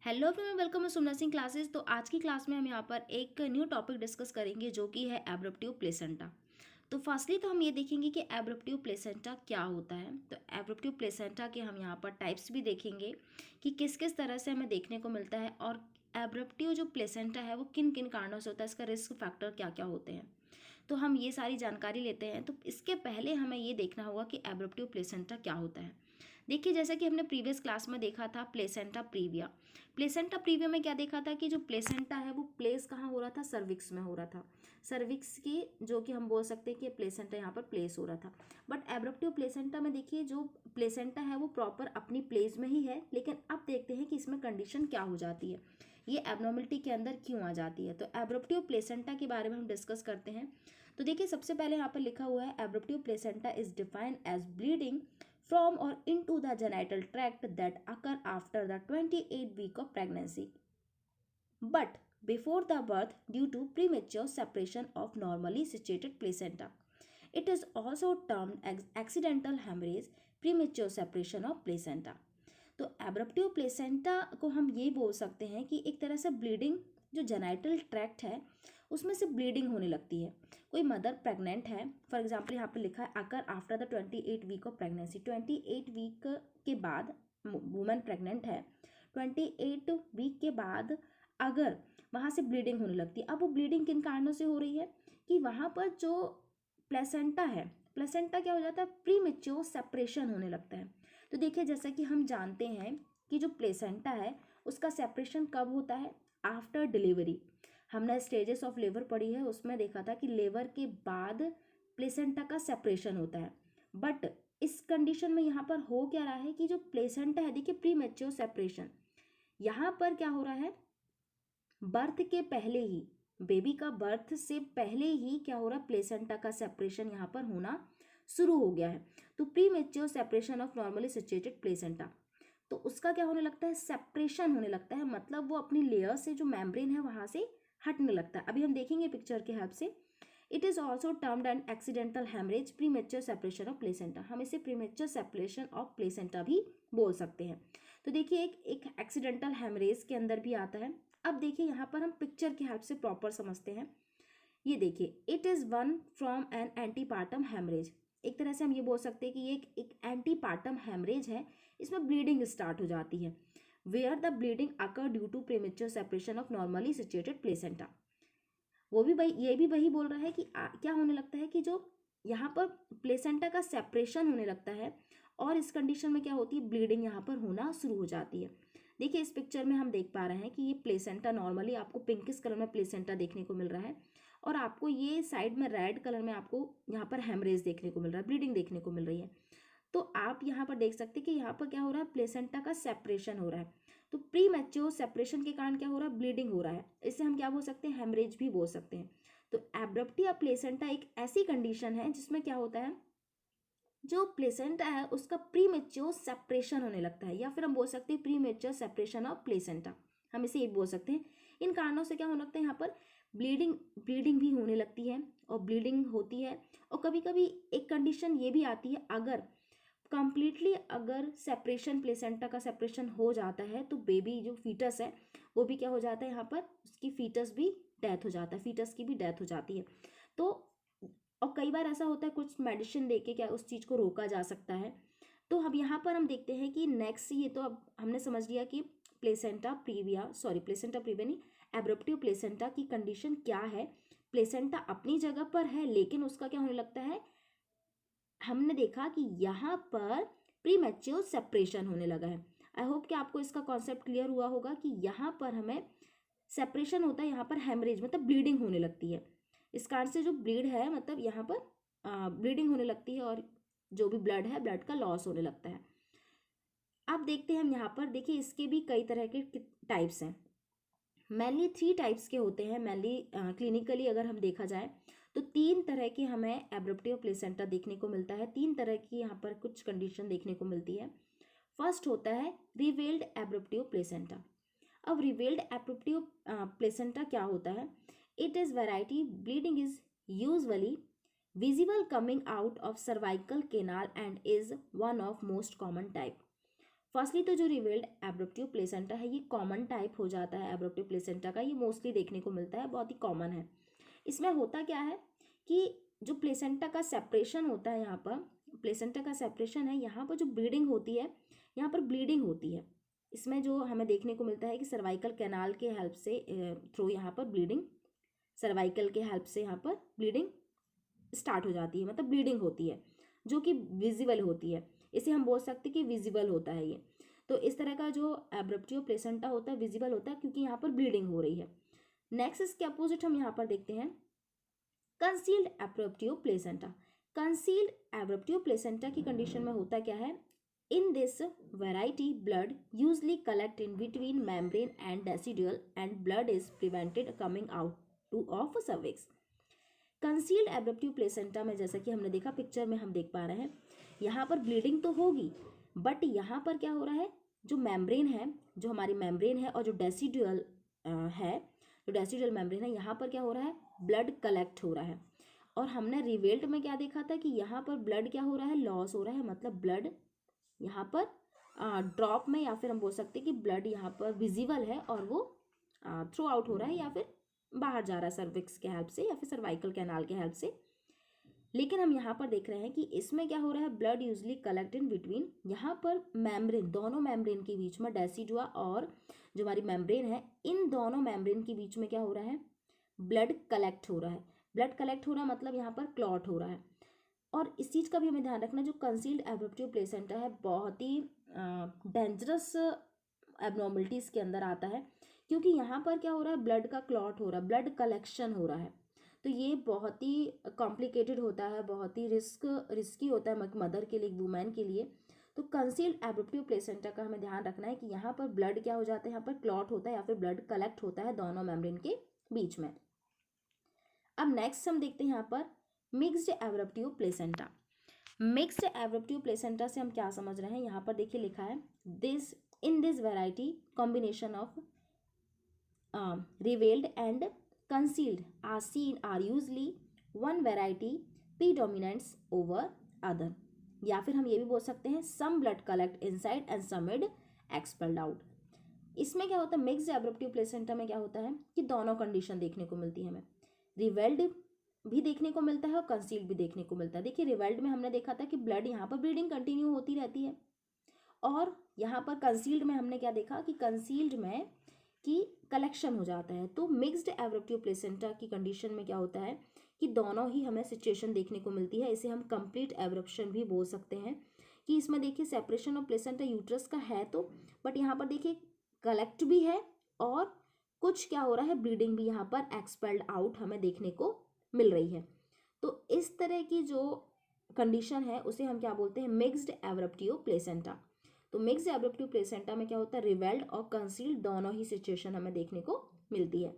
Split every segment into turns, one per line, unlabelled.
Hello everyone, welcome to Sumana Singh classes. तो आज की क्लास में हम यहाँ पर एक न्यू टॉपिक डिस्कस करेंगे जो कि है एब्रप्टिव प्लेसेंटा। तो फर्स्टली तो हम ये देखेंगे कि एब्रप्टिव प्लेसेंटा क्या होता है। तो एब्रप्टिव प्लेसेंटा के हम यहाँ पर टाइप्स भी देखेंगे कि किस किस तरह से हमें देखने को मिलता है और एब्रप्टिव जो प्लेसेंटा है वो किन किन कारणों से होता है, इसका रिस्क फैक्टर क्या क्या होते हैं। तो हम ये सारी जानकारी लेते हैं। तो इसके पहले हमें ये देखना होगा कि एब्रप्टिव प्लेसेंटा क्या होता है। देखिए, जैसा कि हमने प्रीवियस क्लास में देखा था प्लेसेंटा प्रीविया। प्लेसेंटा प्रीविया में क्या देखा था कि जो प्लेसेंटा है वो प्लेस कहाँ हो रहा था, सर्विक्स में हो रहा था। सर्विक्स की जो कि हम बोल सकते हैं कि प्लेसेंटा यहाँ पर प्लेस हो रहा था। बट एब्रप्टिव प्लेसेंटा में देखिए जो प्लेसेंटा है वो प्रॉपर अपनी प्लेस में ही है, लेकिन अब देखते हैं कि इसमें कंडीशन क्या हो जाती है, ये एबनॉर्मलिटी के अंदर क्यों आ जाती है। तो एब्रप्टिव प्लेसेंटा के बारे में हम डिस्कस करते हैं। तो देखिए, सबसे पहले यहाँ पर लिखा हुआ है abruptive placenta is defined as bleeding from or into the genital tract that occur after the 28 week of pregnancy, but before the birth due to premature separation of normally situated placenta. It is also termed accidental hemorrhage, premature separation of placenta. तो एब्रप्टिव placenta को हम ये बोल सकते हैं कि एक तरह से ब्लीडिंग, जो जेनाइटल ट्रैक्ट है उसमें से ब्लीडिंग होने लगती है। कोई मदर प्रेग्नेंट है, फॉर एग्जांपल यहाँ पे लिखा है occur after the 28 week of pregnancy. 28 week के बाद वुमेन प्रेग्नेंट है, 28 वीक के बाद अगर वहाँ से ब्लीडिंग होने लगती है। अब वो ब्लीडिंग किन कारणों से हो रही है कि वहाँ पर जो प्लेसेंटा है, प्लेसेंटा क्या हो जाता है, प्रीमेच्योर सेपरेशन होने लगता है। तो देखिए, जैसा कि हम जानते हैं कि जो प्लेसेंटा है उसका सेपरेशन कब होता है, आफ्टर डिलीवरी। हमने स्टेजेस ऑफ लेबर पढ़ी है, उसमें देखा था कि लेबर के बाद प्लेसेंटा का सेपरेशन होता है। बट इस कंडीशन में यहाँ पर हो क्या रहा है कि जो प्लेसेंटा है, देखिए प्रीमेच्योर सेपरेशन, यहाँ पर क्या हो रहा है, बर्थ के पहले ही, बेबी का बर्थ से पहले ही क्या हो रहा है, प्लेसेंटा का सेपरेशन यहाँ पर होना शुरू हो गया है। तो premature separation of normally situated placenta, तो उसका क्या होने लगता है, सेपरेशन होने लगता है, मतलब वो अपनी लेयर से जो मेम्ब्रेन है वहां से हटने लगता है। अभी हम देखेंगे पिक्चर के हेल्प से। It is also termed an accidental haemorrhage, premature separation of placenta. हम इसे प्रीमेच्योर सेपरेशन ऑफ प्लेसेंटा भी बोल सकते हैं। तो देखिए, एक एक्सीडेंटल हेमरेज के अंदर भी आता है। अब देखिए, यहाँ पर हम पिक्चर की हेल्प से प्रॉपर समझते हैं। ये देखिए, it is one from an antepartum haemorrhage. एक तरह से हम ये बोल सकते हैं कि ये एक एंटीपार्टम हेमरेज है, इसमें ब्लीडिंग स्टार्ट हो जाती है। Where the bleeding occur due to premature separation of normally situated placenta. वो भी वही, ये भी वही बोल रहा है कि क्या होने लगता है कि जो यहाँ पर प्लेसेंटा का सेपरेशन होने लगता है और इस कंडीशन में क्या होती है, ब्लीडिंग यहाँ पर होना शुरू हो जाती है। देखिए, इस पिक्चर में हम देख पा रहे हैं कि ये प्लेसेंटा, नॉर्मली आपको पिंकिश कलर में प्लेसेंटा देखने को मिल रहा है और आपको ये साइड में रेड कलर में आपको यहाँ पर हेमरेज देखने को मिल रहा है, ब्लीडिंग देखने को मिल रही है। तो आप यहाँ पर देख सकते हैं कि यहाँ पर क्या हो रहा है, प्लेसेंटा का सेपरेशन हो रहा है। तो प्री मैच्योर सेपरेशन के कारण क्या हो रहा है, ब्लीडिंग हो रहा है। इसे हम क्या बोल सकते हैं, हेमरेज भी बोल सकते हैं। तो एब्रप्टिव प्लेसेंटा एक ऐसी कंडीशन है जिसमें क्या होता है, जो प्लेसेंटा है उसका प्री मैच्योर सेपरेशन होने लगता है, या फिर हम बोल सकते हैं pre mature separation of placenta, हम इसे एक बोल सकते हैं। इन कारणों से क्या होने लगता है, यहाँ पर ब्लीडिंग ब्लीडिंग भी होने लगती है और ब्लीडिंग होती है। और कभी कभी एक कंडीशन ये भी आती है, अगर कंप्लीटली अगर सेपरेशन, प्लेसेंटा का सेपरेशन हो जाता है तो बेबी जो फीटस है वो भी क्या हो जाता है, यहाँ पर उसकी फीटस भी डेथ हो जाता है, फीटस की भी डेथ हो जाती है। तो और कई बार ऐसा होता है, कुछ मेडिसिन देके क्या उस चीज़ को रोका जा सकता है। तो अब यहाँ पर हम देखते हैं कि नेक्स्ट, ये तो अब हमने समझ लिया कि placenta previa, sorry placenta previa नहीं, एब्रप्टिव प्लेसेंटा की कंडीशन क्या है। प्लेसेंटा अपनी जगह पर है, लेकिन उसका क्या होने लगता है, हमने देखा कि यहाँ पर प्रीमैच्योर सेपरेशन होने लगा है। आई होप कि आपको इसका कॉन्सेप्ट क्लियर हुआ होगा कि यहाँ पर हमें सेपरेशन होता है, यहाँ पर हेमरेज मतलब ब्लीडिंग होने लगती है। इस कारण से जो ब्लीड है, मतलब यहाँ पर ब्लीडिंग होने लगती है और जो भी ब्लड है, ब्लड का लॉस होने लगता है। अब देखते हैं हम यहाँ पर, देखिए इसके भी कई तरह के टाइप्स हैं। मेनली 3 टाइप्स के होते हैं। मेनली क्लिनिकली अगर हम देखा जाए तो 3 तरह के हमें एब्रप्टिव प्लेसेंटा देखने को मिलता है। 3 तरह की यहाँ पर कुछ कंडीशन देखने को मिलती है। फर्स्ट होता है रिवेल्ड एब्रप्टिव प्लेसेंटा। अब रिवेल्ड एब्रप्टिव प्लेसेंटा क्या होता है, it is variety bleeding is usually visible coming out of cervical canal and is one of most common type. Firstly तो जो रिवेल्ड एब्रप्टिव प्लेसेंटा है ये कॉमन टाइप हो जाता है एब्रप्टिव प्लेसेंटा का, ये मोस्टली देखने को मिलता है, बहुत ही कॉमन है। इसमें होता क्या है कि जो प्लेसेंटा का सेपरेशन होता है, यहाँ पर प्लेसेंटा का सेपरेशन है, यहाँ पर जो ब्लीडिंग होती है, यहाँ पर ब्लीडिंग होती है। इसमें जो हमें देखने को मिलता है कि सर्वाइकल कैनाल के हेल्प से थ्रू यहाँ पर ब्लीडिंग, सर्वाइकल के हेल्प से यहाँ पर ब्लीडिंग स्टार्ट हो जाती है, मतलब ब्लीडिंग होती है जो कि विजिबल होती है। इसे हम बोल सकते हैं कि विजिबल होता है ये। तो इस तरह का जो एब्रप्टिव प्लेसेंटा होता है विजिबल होता है क्योंकि यहाँ पर ब्लीडिंग हो रही है। नेक्स्ट इसके अपोजिट हम यहाँ पर देखते हैं concealed abruptive placenta. Concealed abruptive placenta की कंडीशन में होता क्या है, in this variety blood usually collect in between membrane and decidual and blood is prevented coming out to of cervix. Concealed abruptive placenta में जैसा कि हमने देखा पिक्चर में हम देख पा रहे हैं, यहाँ पर ब्लीडिंग तो होगी बट यहाँ पर क्या हो रहा है, जो मेम्ब्रेन है, जो हमारी मेम्ब्रेन है और जो डेसिडुअल है, जो डेसिडुअल मेम्ब्रेन है, यहाँ पर क्या हो रहा है, ब्लड कलेक्ट हो रहा है। और हमने रिवेल्ट में क्या देखा था कि यहाँ पर ब्लड क्या हो रहा है, लॉस हो रहा है, मतलब ब्लड यहाँ पर ड्रॉप में, या फिर हम बोल सकते हैं कि ब्लड यहाँ पर विजिबल है और वो थ्रू आउट हो रहा है या फिर बाहर जा रहा है सर्विक्स के हेल्प से या फिर सर्वाइकल कैनाल के हेल्प से। लेकिन हम यहाँ पर देख रहे हैं कि इसमें क्या हो रहा है, blood usually collect in between, यहाँ पर मेम्ब्रेन, दोनों मेम्ब्रेन के बीच में, डेसिडुआ और जो हमारी मेम्ब्रेन है, इन दोनों मेम्ब्रेन के बीच में क्या हो रहा है, ब्लड कलेक्ट हो रहा है। ब्लड कलेक्ट हो रहा है मतलब यहाँ पर क्लॉट हो रहा है। और इस चीज़ का भी हमें ध्यान रखना, जो कंसील्ड एब्रप्टिव प्लेसेंटा है बहुत ही डेंजरस एबनॉर्मलिटीज़ के अंदर आता है, क्योंकि यहाँ पर क्या हो रहा है, ब्लड का क्लॉट हो रहा है, ब्लड कलेक्शन हो रहा है। तो ये बहुत ही कॉम्प्लिकेटेड होता है, बहुत ही रिस्की होता है मदर के लिए, वुमेन के लिए। तो कंसील्ड एब्रप्टिव प्लेसेंटा का हमें ध्यान रखना है कि यहाँ पर ब्लड क्या हो जाता है, यहाँ पर क्लॉट होता है या फिर ब्लड कलेक्ट होता है दोनों मेम्ब्रेन के बीच में। अब नेक्स्ट हम देखते हैं यहाँ पर मिक्स्ड एब्रप्टिव प्लेसेंटा। मिक्स्ड एब्रप्टिव प्लेसेंटा से हम क्या समझ रहे हैं, यहाँ पर देखिए लिखा है, this in this variety combination of revealed and concealed are usually one variety predominates over other। या फिर हम ये भी बोल सकते हैं some blood collect inside and some is expelled out। इसमें क्या होता है, मिक्स्ड एब्रप्टिव प्लेसेंटा में क्या होता है कि दोनों कंडीशन देखने को मिलती है हमें, रिवेल्ड भी देखने को मिलता है और कंसील्ड भी देखने को मिलता है। देखिए रिवेल्ड में हमने देखा था कि ब्लड यहाँ पर ब्लीडिंग कंटिन्यू होती रहती है, और यहाँ पर कंसील्ड में हमने क्या देखा कि कंसील्ड में कि कलेक्शन हो जाता है। तो मिक्स्ड एब्रप्टिव प्लेसेंटा की कंडीशन में क्या होता है कि दोनों ही हमें सिचुएशन देखने को मिलती है। इसे हम कंप्लीट एब्रप्शन भी बोल सकते हैं कि इसमें देखिए सेपरेशन ऑफ प्लेसेंटा यूट्रस का है तो, बट यहाँ पर देखिए कलेक्ट भी है और कुछ क्या हो रहा है, ब्लीडिंग भी यहाँ पर एक्सपेल्ड आउट हमें देखने को मिल रही है। तो इस तरह की जो कंडीशन है उसे हम क्या बोलते हैं, मिक्स्ड एब्रप्टिव प्लेसेंटा। तो मिक्स्ड एब्रप्टिव प्लेसेंटा में क्या होता है, रिवेल्ड और कंसील्ड दोनों ही सिचुएशन हमें देखने को मिलती है।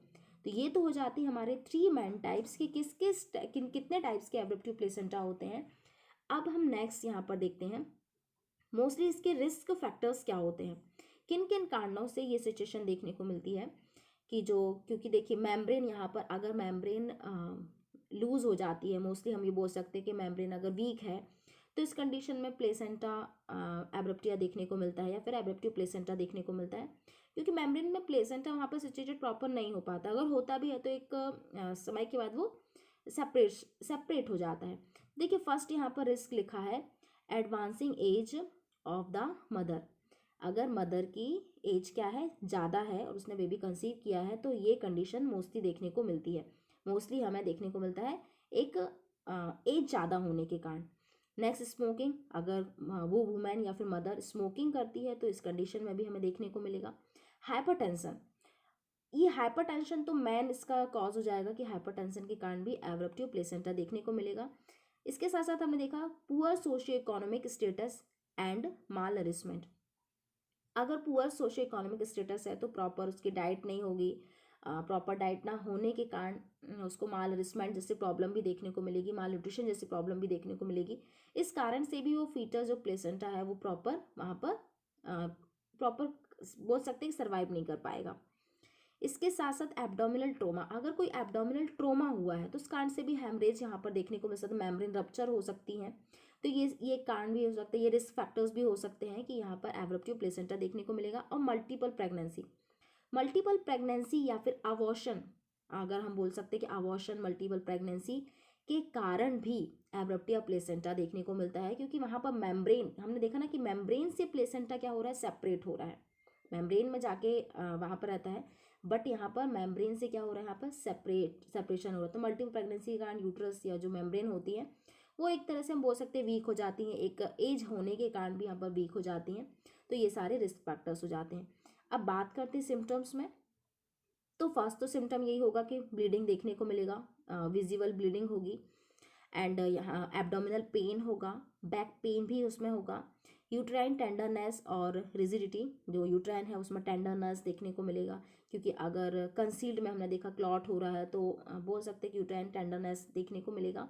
तो ये तो हो जाती है हमारे 3 मेन टाइप्स के, कितने टाइप्स के एब्रप्टिव प्लेसेंटा होते हैं। अब हम नेक्स्ट यहाँ पर देखते हैं मोस्टली इसके रिस्क फैक्टर्स क्या होते हैं, किन किन कारणों से ये सिचुएशन देखने को मिलती है कि जो, क्योंकि देखिए मेम्ब्रेन यहाँ पर अगर मेम्ब्रेन लूज हो जाती है, मोस्टली हम ये बोल सकते हैं कि मेम्ब्रेन अगर वीक है तो इस कंडीशन में प्लेसेंटा एब्रप्टिया देखने को मिलता है या फिर एब्रप्टिव प्लेसेंटा देखने को मिलता है, क्योंकि मेम्ब्रेन में प्लेसेंटा वहाँ पर सिचुएटेड प्रॉपर नहीं हो पाता। अगर होता भी है तो एक समय के बाद वो सेपरेट हो जाता है। देखिए फर्स्ट यहाँ पर रिस्क लिखा है, advancing as of the mother. अगर मदर की एज क्या है, ज़्यादा है और उसने बेबी कंसीव किया है तो ये कंडीशन मोस्टली देखने को मिलती है, मोस्टली हमें देखने को मिलता है एक एज ज़्यादा होने के कारण। नेक्स्ट स्मोकिंग, अगर वो वुमेन या फिर मदर स्मोकिंग करती है तो इस कंडीशन में भी हमें देखने को मिलेगा। हाइपरटेंशन, ये हाइपरटेंशन तो मेन इसका कॉज हो जाएगा कि हाइपरटेंशन के कारण भी एब्रप्टिव प्लेसेंटा देखने को मिलेगा। इसके साथ साथ हमने देखा poor socio economic status and mall nourishment. अगर पुअर सोशियो इकोनॉमिक स्टेटस है तो प्रॉपर उसकी डाइट नहीं होगी, प्रॉपर डाइट ना होने के कारण उसको माल नरिशमेंट जैसी प्रॉब्लम भी देखने को मिलेगी, माल न्यूट्रिशन जैसी प्रॉब्लम भी देखने को मिलेगी। इस कारण से भी वो फीटस जो प्लेसेंटा है वो प्रॉपर वहाँ पर प्रॉपर बोल सकते हैं कि सर्वाइव नहीं कर पाएगा। इसके साथ साथ एब्डोमिनल ट्रोमा, अगर कोई एब्डोमिनल ट्रोमा हुआ है तो उस कारण से भी हेमरेज यहाँ पर देखने को मिल सकता है, मेम्ब्रेन रप्चर हो सकती है। तो ये कारण भी हो सकता है, ये रिस्क फैक्टर्स भी हो सकते हैं कि यहाँ पर एब्रप्टिव प्लेसेंटा देखने को मिलेगा। और मल्टीपल प्रेगनेंसी या फिर अबॉर्शन, अगर हम बोल सकते हैं कि अबॉर्शन मल्टीपल प्रेगनेंसी के कारण भी एब्रप्टिव प्लेसेंटा देखने को मिलता है, क्योंकि वहाँ पर मेम्ब्रेन, हमने देखा ना कि मेम्ब्रेन से प्लेसेंटा क्या हो रहा है, सेपरेट हो रहा है, मेम्ब्रेन में जाके वहाँ पर रहता है, बट यहाँ पर मेम्ब्रेन से क्या हो रहा है, यहाँ पर सेपरेशन हो रहा है। तो मल्टीपल प्रेगनेंसी के कारण यूट्रस या जो मेम्ब्रेन होती है वो एक तरह से हम बोल सकते हैं वीक हो जाती हैं, एक एज होने के कारण भी यहाँ पर वीक हो जाती हैं। तो ये सारे रिस्क फैक्टर्स हो जाते हैं। अब बात करते हैं सिम्टम्स में। तो फर्स्ट तो सिम्टम यही होगा कि ब्लीडिंग देखने को मिलेगा, विजिबल ब्लीडिंग होगी, एंड यहाँ एब्डोमिनल पेन होगा, बैक पेन भी उसमें होगा, यूट्राइन टेंडरनेस और रिजिडिटी, जो यूट्राइन है उसमें टेंडरनेस देखने को मिलेगा, क्योंकि अगर कंसील्ड में हमने देखा क्लॉट हो रहा है तो बोल सकते हैं कि यूट्राइन टेंडरनेस देखने को मिलेगा।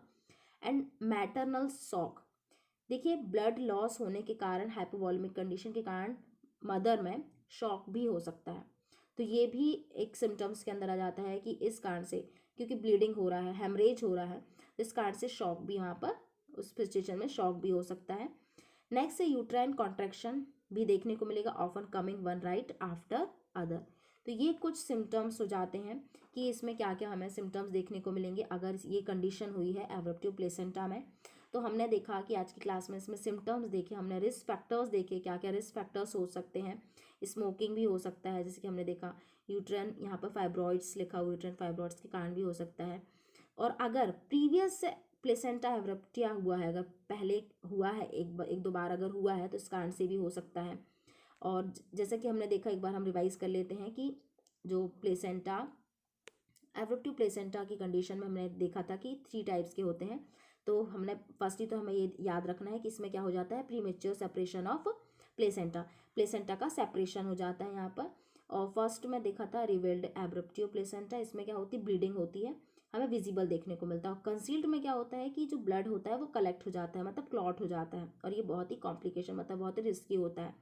एंड मैटरनल शॉक, देखिए ब्लड लॉस होने के कारण, हाइपोवॉल्मिक कंडीशन के कारण मदर में शॉक भी हो सकता है। तो ये भी एक सिम्टम्स के अंदर आ जाता है कि इस कारण से, क्योंकि ब्लीडिंग हो रहा है, हेमरेज हो रहा है, इस कारण से शॉक भी यहाँ पर उस सिचुएशन में शॉक भी हो सकता है। नेक्स्ट है यूट्राइन कॉन्ट्रैक्शन भी देखने को मिलेगा, often coming one right after other. तो ये कुछ सिम्टम्स हो जाते हैं कि इसमें क्या क्या हमें सिम्टम्स देखने को मिलेंगे अगर ये कंडीशन हुई है एब्रप्टिव प्लेसेंटा में। तो हमने देखा कि आज की क्लास में इसमें सिम्टम्स देखे, हमने रिस्क फैक्टर्स देखे, क्या क्या रिस्क फैक्टर्स हो सकते हैं। स्मोकिंग भी हो सकता है, जैसे कि हमने देखा यूट्रन, यहाँ पर फाइब्रॉइड्स लिखा हुआ, यूट्रन फाइब्रॉइड्स के कारण भी हो सकता है। और अगर प्रीवियस प्लेसेंटा एब्रप्टिया हुआ है, अगर पहले हुआ है एक दो बार अगर हुआ है तो इस कारण से भी हो सकता है। और जैसा कि हमने देखा, एक बार हम रिवाइज कर लेते हैं कि जो प्लेसेंटा एब्रप्टिव प्लेसेंटा की कंडीशन में हमने देखा था कि 3 टाइप्स के होते हैं। तो हमने फर्स्टली तो हमें ये याद रखना है कि इसमें क्या हो जाता है, प्रीमेच्योर सेपरेशन ऑफ प्लेसेंटा का सेपरेशन हो जाता है यहाँ पर। और फर्स्ट में देखा था रिवेल्ड एब्रप्टिव प्लेसेंटा, इसमें क्या होती है, ब्लीडिंग होती है, हमें विजिबल देखने को मिलता है। और कंसील्ड में क्या होता है कि जो ब्लड होता है वो कलेक्ट हो जाता है, मतलब क्लॉट हो जाता है, और ये बहुत ही कॉम्प्लिकेशन, मतलब बहुत ही रिस्की होता है।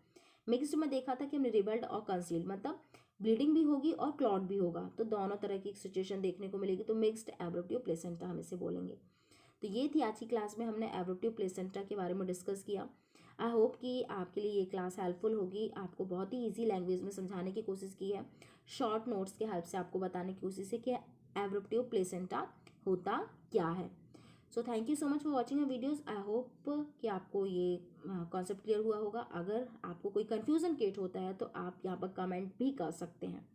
मिक्स्ड में देखा था कि हमने रिवेल्ड और कंसील्ड, मतलब ब्लीडिंग भी होगी और क्लॉट भी होगा, तो दोनों तरह की सिचुएशन देखने को मिलेगी। तो मिक्स्ड एब्रप्टिव प्लेसेंटा हम इसे बोलेंगे। तो ये थी आज की क्लास में हमने एब्रप्टिव प्लेसेंटा के बारे में डिस्कस किया। आई होप कि आपके लिए ये क्लास हेल्पफुल होगी, आपको बहुत ही ईजी लैंग्वेज में समझाने की कोशिश की है, शॉर्ट नोट्स के हेल्प से आपको बताने की कोशिश है कि एब्रप्टिव प्लेसेंटा होता क्या है। So thank you so much for watching a videos. I hope कि आपको ये कॉन्सेप्ट क्लियर हुआ होगा। अगर आपको कोई कन्फ्यूज़न क्रिएट होता है तो आप यहाँ पर कमेंट भी कर सकते हैं।